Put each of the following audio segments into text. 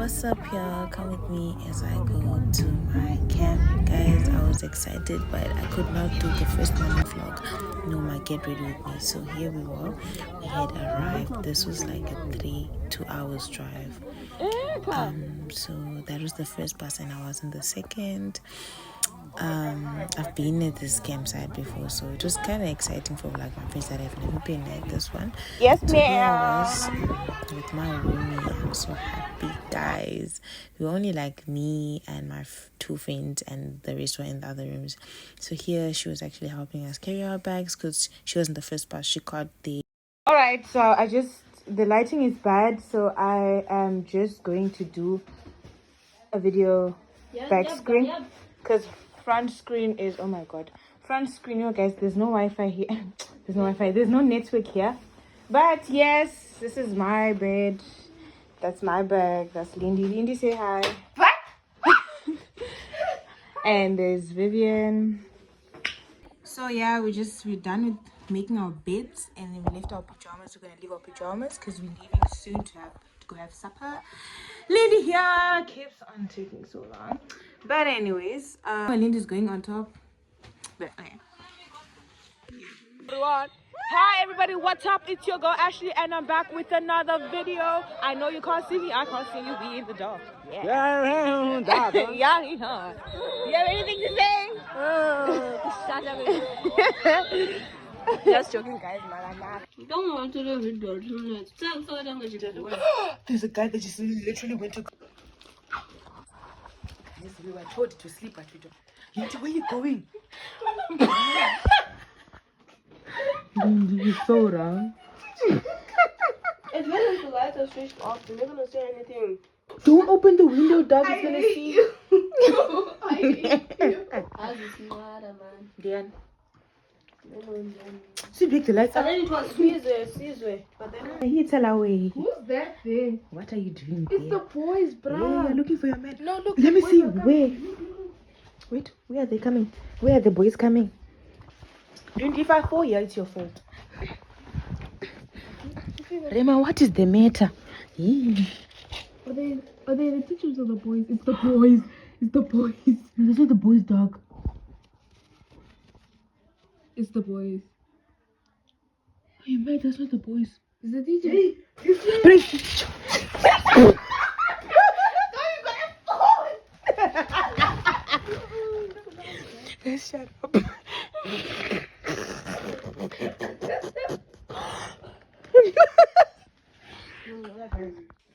What's up, y'all? Come with me as I go to my camp. Guys, I was excited, but I could not do the first morning vlog. No, my get ready with me. So here we were. We had arrived. This was like a 2 hours drive. So that was the first bus, and I was in the second. I've been at this campsite before, so it was kind of exciting for like my friends that have never been at this one. Yes, So ma'am. here I was with my roomie. I'm so happy, guys. We were only like me and my two friends, and the rest were in the other rooms. So here she was actually helping us carry our bags because she was in the first bus. She caught the. All right, so the lighting is bad, so I am just going to do a video back screen because front screen is, oh my god, front screen, you know, guys, there's no Wi-Fi here. There's no network here. But yes, this is my bed. That's my bag. That's Lindy. Lindy, say hi. What? And there's Vivian. So yeah, we're done with making our beds, and then we left our pajamas. We're gonna leave our pajamas because we're leaving soon to go have supper. Lindy here keeps on taking so long, but anyways, Lindy's going on top. But okay. Everyone. Hi everybody, what's up? It's your girl Ashley, and I'm back with another video. I know you can't see me, I can't see you. We in the dark. Yeah. Yeah. You have anything to say? Shut up. Just joking, guys. Don't want to do video tonight. There's a guy that just literally went to. Yes, we were told to sleep, but we don't. Yeti, where are you going? You're so wrong. As long as the lights are switched off, they're not gonna say anything. Don't open the window, dog. It's gonna see you. I hate you. I was smart, man. Dan. See, break the lights And up. then it was Caesar. But then He tell away. who's that there? What are you doing It's there? the boys, Yeah, bruh. you're looking for your man. No, look. Let me the see. boys are coming. Where? Wait, where are they coming? Where are the boys coming? If I fall here, it's your fault. Rema, what is the matter? Are they the teachers or the boys? It's the boys. It's the boys. Those are the boys, dog. It's the boys. Are you mad? That's not the boys. It's the teacher. Shut up.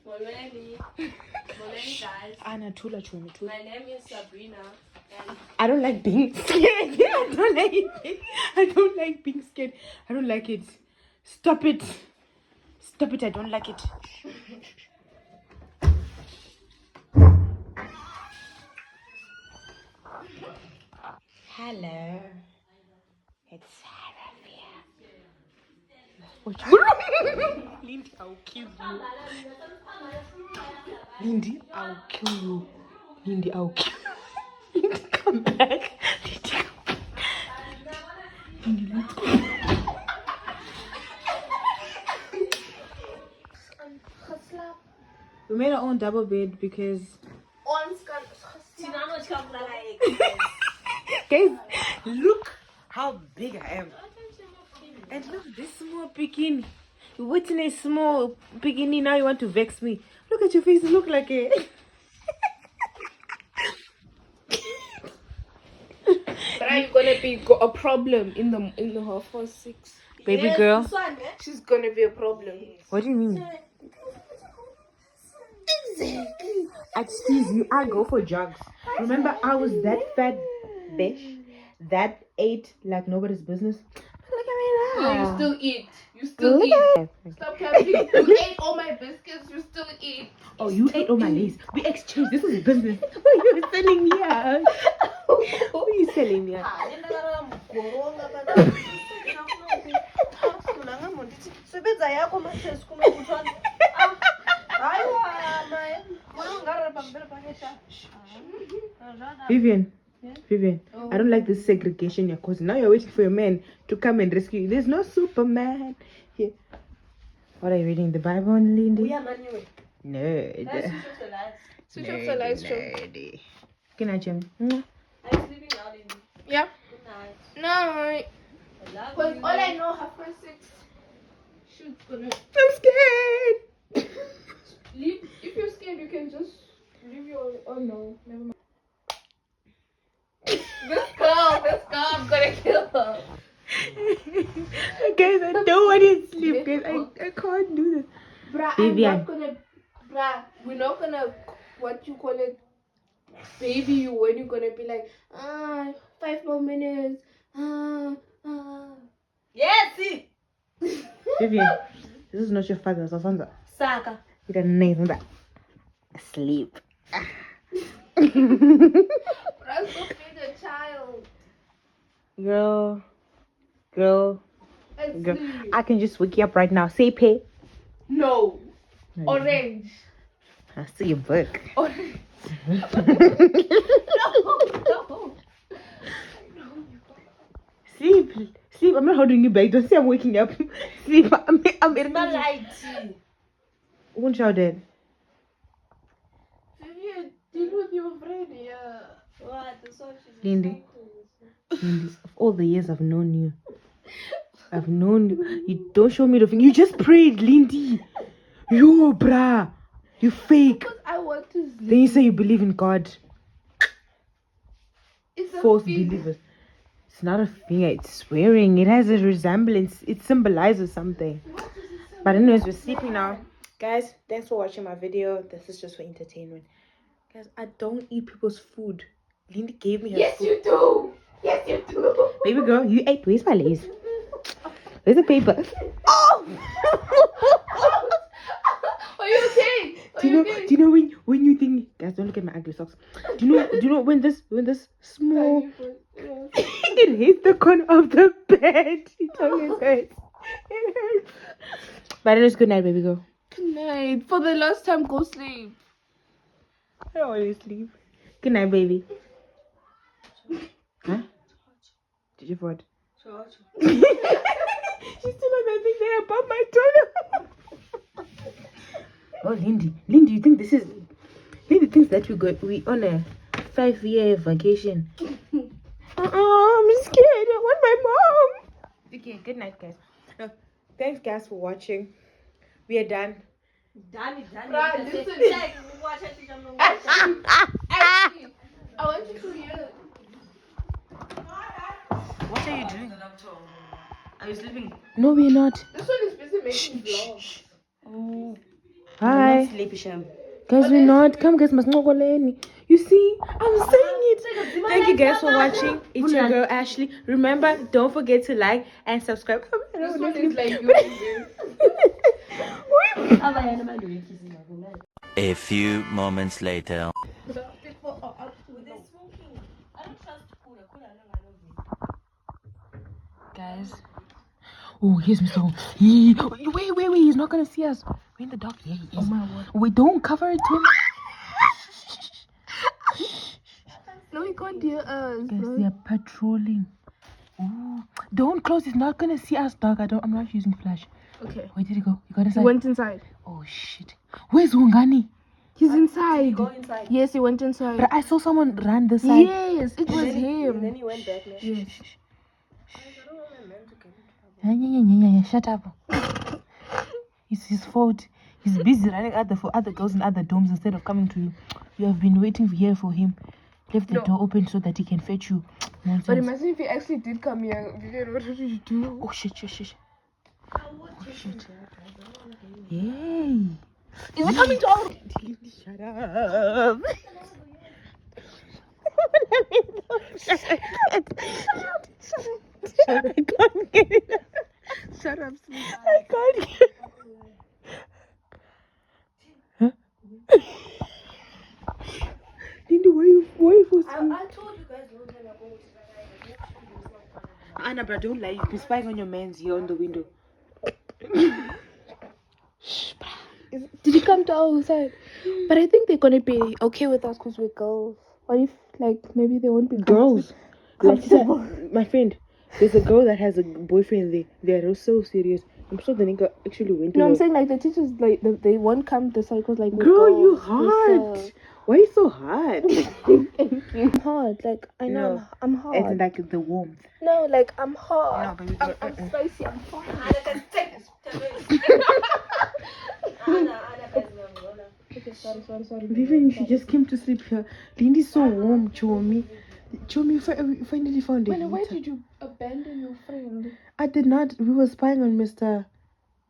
Molweni, guys. Anna, tula chumi, tula. My name is Sabrina, and I don't like being scared. I don't like it. I don't like being scared. I don't like it. Stop it. Stop it. I don't like it. Hello. It's Sarah here. Lindy, I'll kill you. Lindy, I'll kill you. Lindy, I'll kill you. Lindy, come back. Lindy, come back. Lindy, let's go. We made our own double bed because guys, look how big I am. And look, this small bikini. You're waiting a small bikini, now you want to vex me. Look at your face, you look like a but are you gonna be a problem in the 4-6? baby girl. She's gonna be a problem. What do you mean? Excuse you, I go for jogs. Remember, I was that fat bitch that ate like nobody's business. Look at me now. No, you still eat. You still Look eat. at Stop capping. You ate all my biscuits. You still eat. Oh, you ate all my lace. We exchanged. This is business. What are you selling me out? What are you selling me out? Vivian, Vivian, I don't like this segregation you're causing. Now you're waiting for your man to come and rescue you. There's no Superman here. What are you reading? The Bible, Lindy? Nerd. Switch off the lights, Joe. Nerdy. Good night, Jim. Yeah. No. Because all I know, 6:30. Shoot's gonna. I'm scared. Leave. If you're scared, you can just leave your. Oh no, never mind. This girl, I'm gonna kill her. Guys, I don't want to sleep, guys. I can't do this. Bruh, Vivian. We're not gonna, what you call it, baby you when you're gonna be like, 5 more minutes, Yes, see. Vivian, this is not your father, Sasanda. Saka. You don't know that. Sleep. Bruh, stop being a child. Girl. And Girl. sleep. I can just wake you up right now. Say pay. No. Orange. I see your book. Orange. No. Sleep. I'm not holding you back. Don't say I'm waking up. Sleep. I'm in My light. Won't shout it. Vivian, deal with your friend, yeah. What? That's what she's Lindy. Lindy, of all the years I've known you, you don't show me the thing. You just prayed, Lindy. Yo, bruh. You fake. Because I want to sleep. Then you say you believe in God. It's a False feeling. believers. It's not a finger, it's swearing. It has a resemblance. It symbolizes something. But anyways, we're sleeping now. Guys, thanks for watching my video. This is just for entertainment. Guys, I don't eat people's food. Lindy gave me her Yes, food. you do. Yes, you do. Baby girl, you ate. Where's my lace? Where's the paper? Oh! Are you okay? Do you know when you think, guys, don't look at my ugly socks. Do you know when this small it hits the corner of the bed. It always hurts. It hurts. But it is good night, baby girl. Good night. For the last time, go sleep. I always sleep. Good night, baby. Huh? Did you what? She's still on that thing there above my toilet. Oh, Lindy, you think this is? Lindy thinks that we on a 5-year vacation. I'm scared. I want my mom. Okay, good night, guys. No, thanks, guys, for watching. We are done. Done. Bruh, listen. I want you to hear. What are you doing? Are you sleeping? No, we're not. This one is busy making vlogs. Oh. I'm Hi. not sleepy, Sham. Guys, we're not. Come, guys, must not go lane. You see, I'm saying it. Thank you guys for watching. It's your girl Ashley. Remember, don't forget to like and subscribe. This one is like you. A few moments later. Guys. Oh, here's Mr. Home. Wait. He's not gonna see us. We're in the dark. Yeah, he is. Oh my word. Wait, don't cover it too much. No, he can't hear us. Guys, Bro. they're patrolling. Ooh. Don't close. He's not gonna see us, dog. I'm not using flash. Okay. Where did he go? He got He inside. went inside. Oh shit. Where's Wongani? He's inside. Go inside. Yes, he went inside. But I saw someone run this side. Yes, it was him. Then he went back. Yes. Yeah. Shut up. It's his fault. He's busy running for other girls in other dorms instead of coming to you. You have been waiting here for him. Left the door open so that he can fetch you. Nonsense. But imagine if he actually did come here. Vivian, what would you do? Oh shit. Oh shit. Yay. Is it coming to our... Shut up. I can't get it. Shut up, sweetie. I can't get it. Huh? Lindy, why you forcing me? I told you guys long time ago. Anna, but don't lie. You've been spying on your mans here on the window. Did he come to our side? But I think they're gonna be okay with us because we're girls. What if, like, maybe they won't be Girls. comfortable? My friend, there's a girl that has a boyfriend there. They're so serious. I'm sure the nigga actually went to No, I'm the... saying like the teachers like they won't come the cycles like with Girl, girls, you with, hot. Why are you so hot? Thank you. I'm hot. Like I know No. I'm hot. It's like the warmth. No, like I'm hot. No, baby, I'm spicy. I'm hot. Okay, sorry. Vivian, she just came to sleep here. Lindy's so warm, Chomi. Chomi finally found it. Why did you abandon your friend? I did not. We were spying on Mr.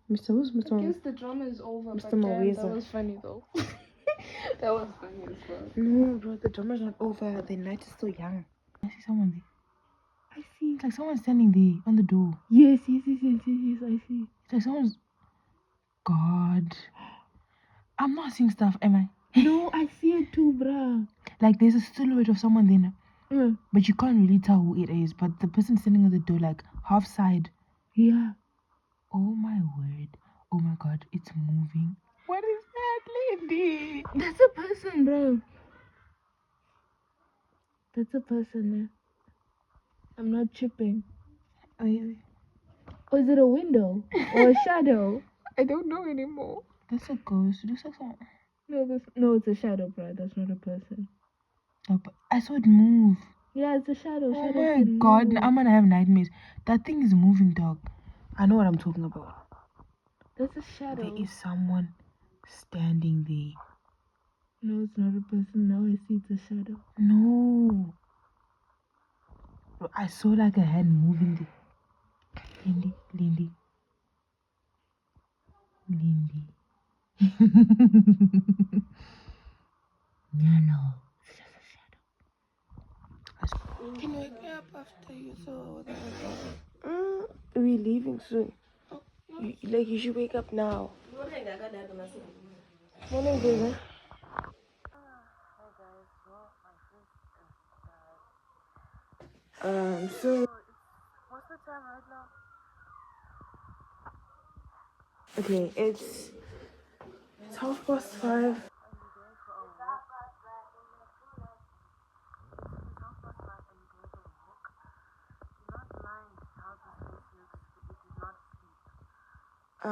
Who's I Mr. guess the drama is over. Mr. But damn, Maweza. that was funny though. That was funny as well. No, bro, the drama's not over. The night is so young. I see someone there. I see. It's like someone standing there on the door. Yes, I see. It's like someone's. God. I'm not seeing stuff, am I? No, I see it too, bruh. Like there's a silhouette of someone there, Mm. but you can't really tell who it is. But the person standing on the door, like half side. Yeah. Oh my word. Oh my God, it's moving. What is that, lady? That's a person, bro. That's a person. I'm not tripping. Oh, yeah. Or is it a window or a shadow? I don't know anymore. That's a ghost. It looks like something. No, it's a shadow, bro. That's not a person. No, but I saw it move. Yeah, it's a shadow. Oh Shadows my can God, move. I'm gonna have nightmares. That thing is moving, dog. I know what I'm talking about. That's a shadow. There is someone standing there. No, it's not a person. Now I see it's a shadow. No. Bro, I saw like a hand moving there. Lindy. No. It's just a shadow. Can you wake me up after you saw that? We're leaving soon. You should wake up now. Morning, baby. So what's the time right now? Okay, it's 5:30. I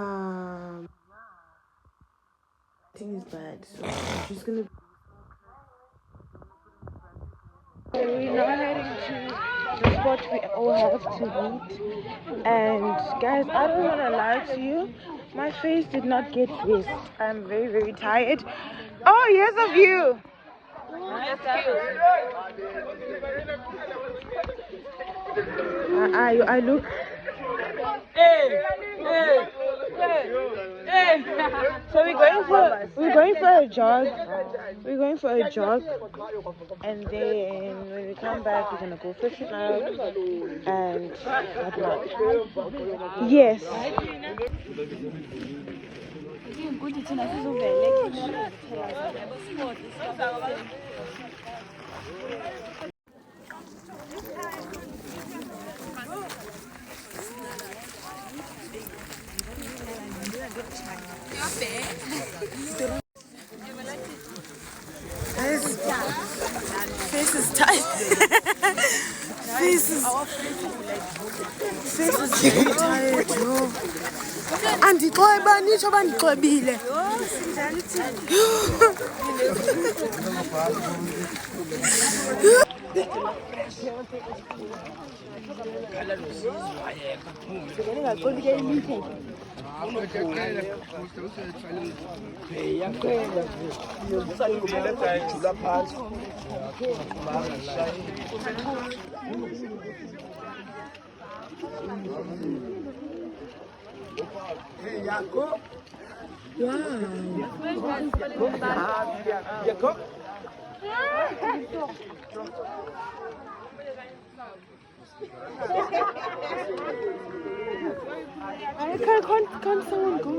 think it's bad, so she's gonna. We're now heading to the spot we all have to meet. And guys, I don't want to lie to you. My face did not get rest. I'm very, very tired. Oh, yes, of you. I look. Hey. So we're going for a jog. And then when we come back, we're gonna go fishing out and whatnot. Yes. Face is tight. Face is very tired, yo. Andixoba nitsho bandixobile. Can't someone go?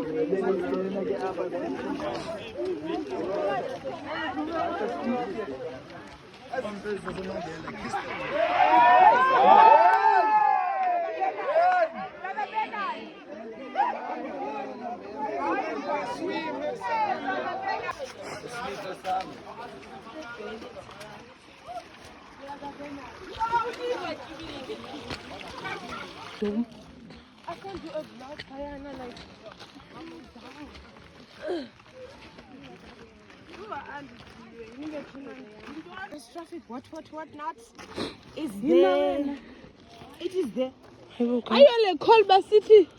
can't do a vlog fire, no, like. There's traffic. What not? Is there? It is there. I only call by city.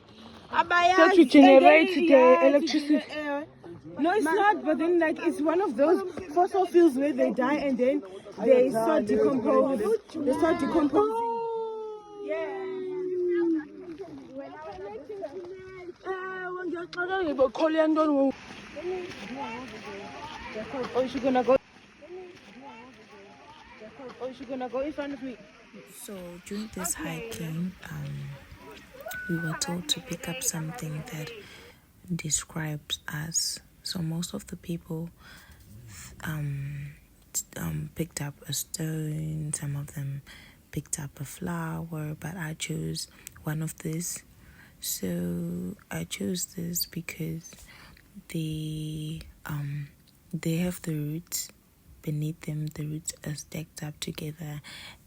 That to generate the electricity. No, it's not. But then, like, it's one of those fossil fuels where they die and then they start decomposing. They start decomposing. Oh, she's gonna go. Oh, she's gonna go in front of me. So during this hiking, we were told to pick up something that describes us. So most of the people picked up a stone, some of them picked up a flower, but I chose one of these. So I chose this because they have the roots beneath them. The roots are stacked up together,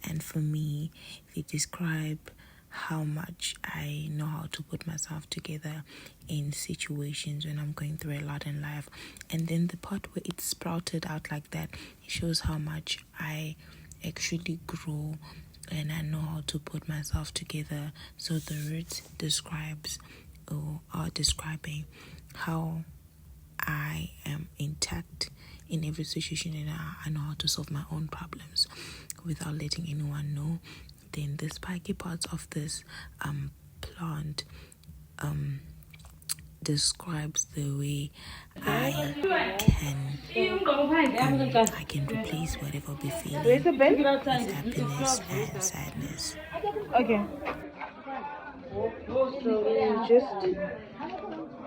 and for me they describe how much I know how to put myself together in situations when I'm going through a lot in life. And then the part where it sprouted out like that, it shows how much I actually grow and I know how to put myself together. So the roots are describing how I am intact in every situation, and I know how to solve my own problems without letting anyone know. Then the spiky parts of this plant describes the way I can replace whatever be feeling with happiness and sadness. Okay. So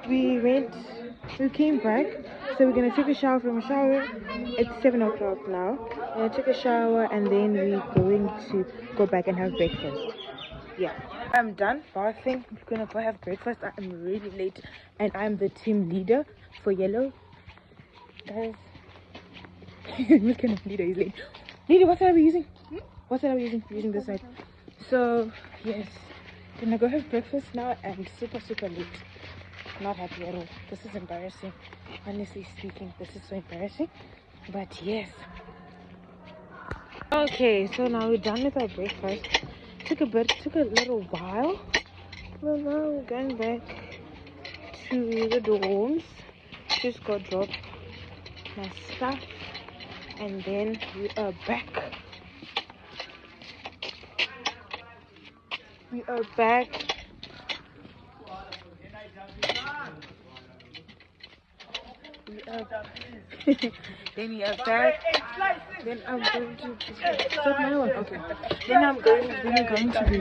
we came back. So we're gonna take a shower from a shower. It's 7 o'clock now. We're gonna take a shower and then we're going to go back and have breakfast. Yeah. I'm done bathing. We're gonna go have breakfast. I'm really late and I'm the team leader for yellow. Guys, what kind of leader is late? Leader, what side are we using? What side are we using? We're using this side. So yes, gonna go have breakfast now. I'm super late. Not happy at all. This is embarrassing. Honestly speaking, this is so embarrassing. But yes. Okay, so now we're done with our breakfast. Took a little while. But now we're going back to the dorms. Just got dropped my stuff. And then we are back. We are back. Then we are back. Then I'm going to stop my one. Okay. Then we're going to be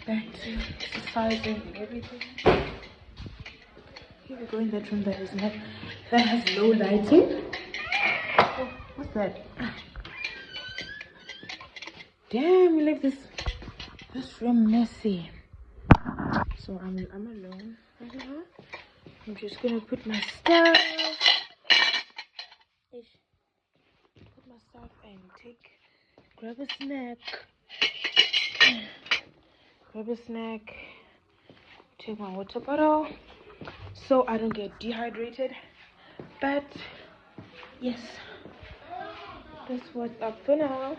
back to exercising and everything. Here we go in that room that has low lighting. Oh, what's that? Damn, we left this room messy. So I'm alone right now. I'm just gonna put my stuff. Put my stuff and grab a snack. Take my water bottle so I don't get dehydrated. But yes, that's what's up for now.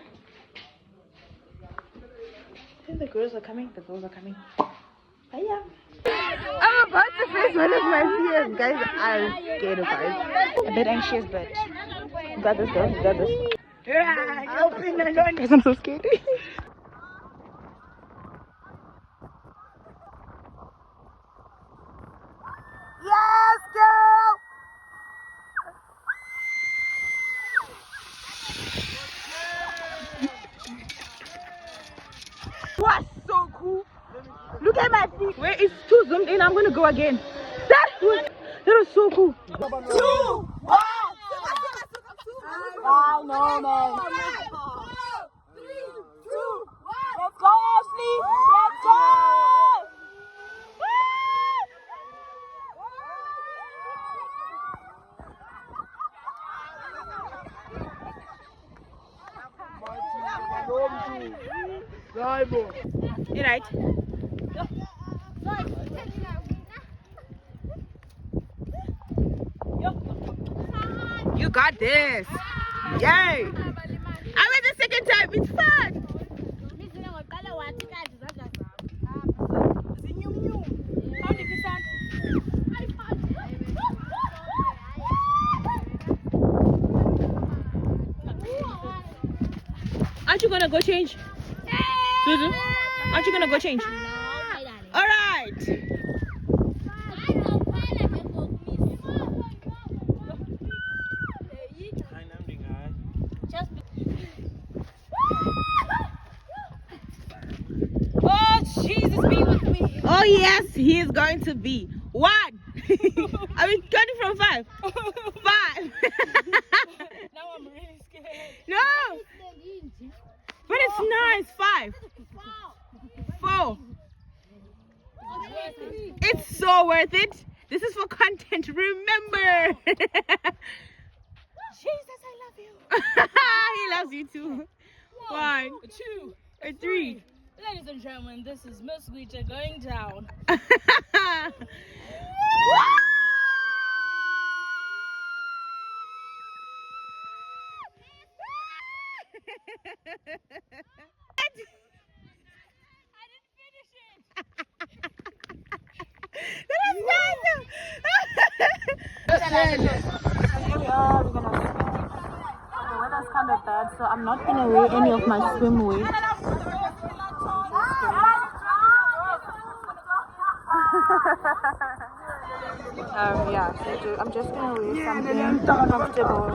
I think the girls are coming. Hiya. I'm about to face one of my fears, guys. I'm scared of guys. A bit anxious, but got this. Guys, I'm so scared. Yes, girl. What's so cool? Look at my feet. Where it's too zoomed in, I'm gonna go again. That was so cool. 2, 1. I know, man. 3, 2, 1. Let's go, Ashley. Let's go. You right? You got this. Yay! I went the second time. It's fun. Aren't you gonna go change? Suzu? Aren't you gonna go change? Alright. Oh, Jesus, be with me. Oh, yes, he is going to be. 1. I mean, counting from 5. 5. Now I'm really scared. No. But it's nice. 5. 4. It's so worth it. This is for content. Remember. Jesus, I love you. He loves you too. 1, 2, 3. Ladies and gentlemen, this is Miss Guita going down. The weather's kind of bad, so I'm not gonna wear any of my swim weight. Yeah, so I'm just gonna wear something comfortable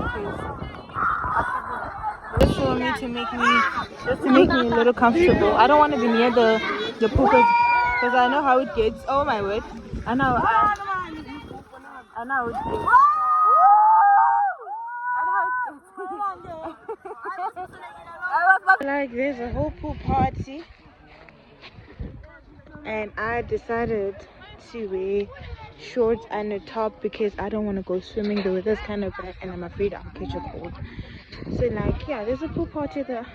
just for me to make me a little comfortable. I don't want to be near the poopers because I know how it gets. Oh my word! I know how it gets. Like there's a whole pool party and I decided to wear shorts and a top because I don't want to go swimming. The weather's kind of bad and I'm afraid I'll catch a cold. So like yeah, there's a pool party there.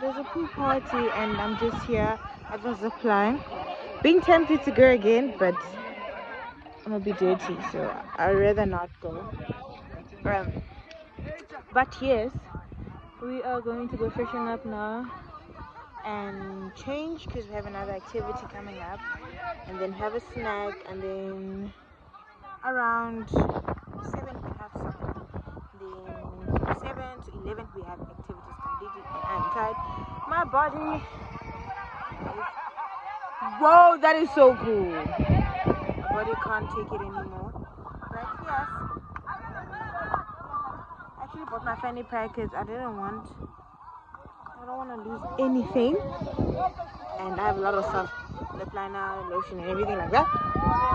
There's a pool party and I'm just here at the zip line being tempted to go again, but I'm gonna be dirty, so I'd rather not go. But yes, we are going to go freshen up now and change because we have another activity coming up, and then have a snack, and then around 7 we have something. Then 7 to 11 we have activities completed, and I'm tired. My body is... Whoa, that is so cool. My body can't take it anymore. But yes, I actually bought my fanny pack because I don't want to lose anything, and I have a lot of stuff, lip liner, lotion and everything like that.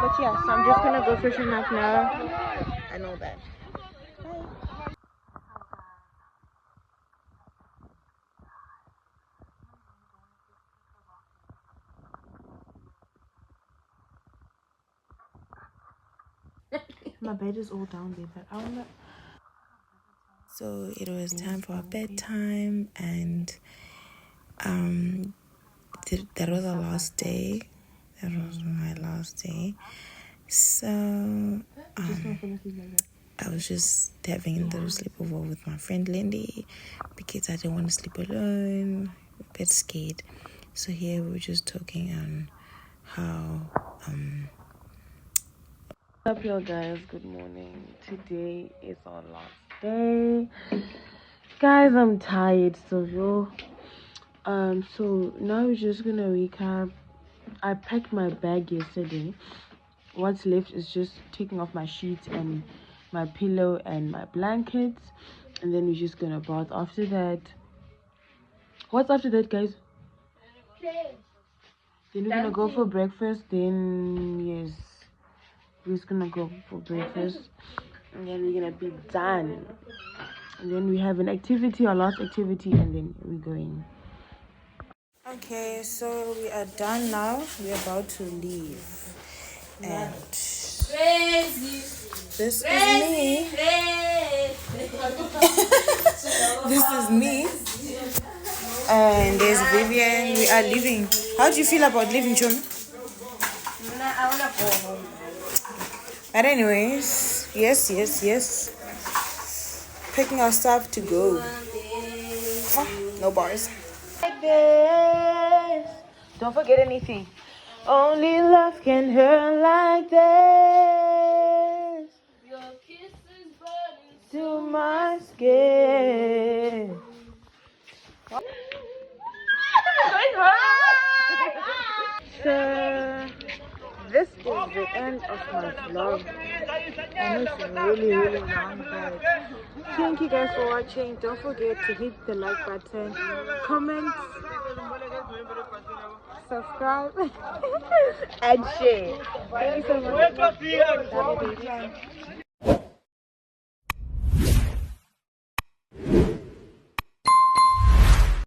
But yeah, so I'm just gonna go freshen up now and all that. Bye. My bed is all down there, but I wanna... So it was time for bedtime, and that was our last day. That was my last day. So I was just having a little sleepover with my friend Lindy because I didn't want to sleep alone, a bit scared. So here we were just talking on how What's up, y'all guys? Good morning. Today is our last day, guys. I'm tired, so now we're just gonna recap. I packed my bag yesterday. What's left is just taking off my sheets and my pillow and my blankets, and then we're just gonna bath after that. What's after that, guys? Then we're gonna go for breakfast. Then yes, we're just gonna go for breakfast, and then we're gonna be done. And then we have an activity, our last activity, and then we're going. okay, so we are done now. We're about to leave, and this is me. This is me. And there's Vivian. We are leaving. How do you feel about leaving, Chum? I wanna go home. But anyways, yes. Picking our stuff to go. No bars. Like this. Don't forget anything. Only love can hurt like this. Your kisses burning To my skin. So this is the end of my vlog. I know it's really long, but thank you guys for watching. Don't forget to hit the like button, comment, subscribe, and share. Thank you so much.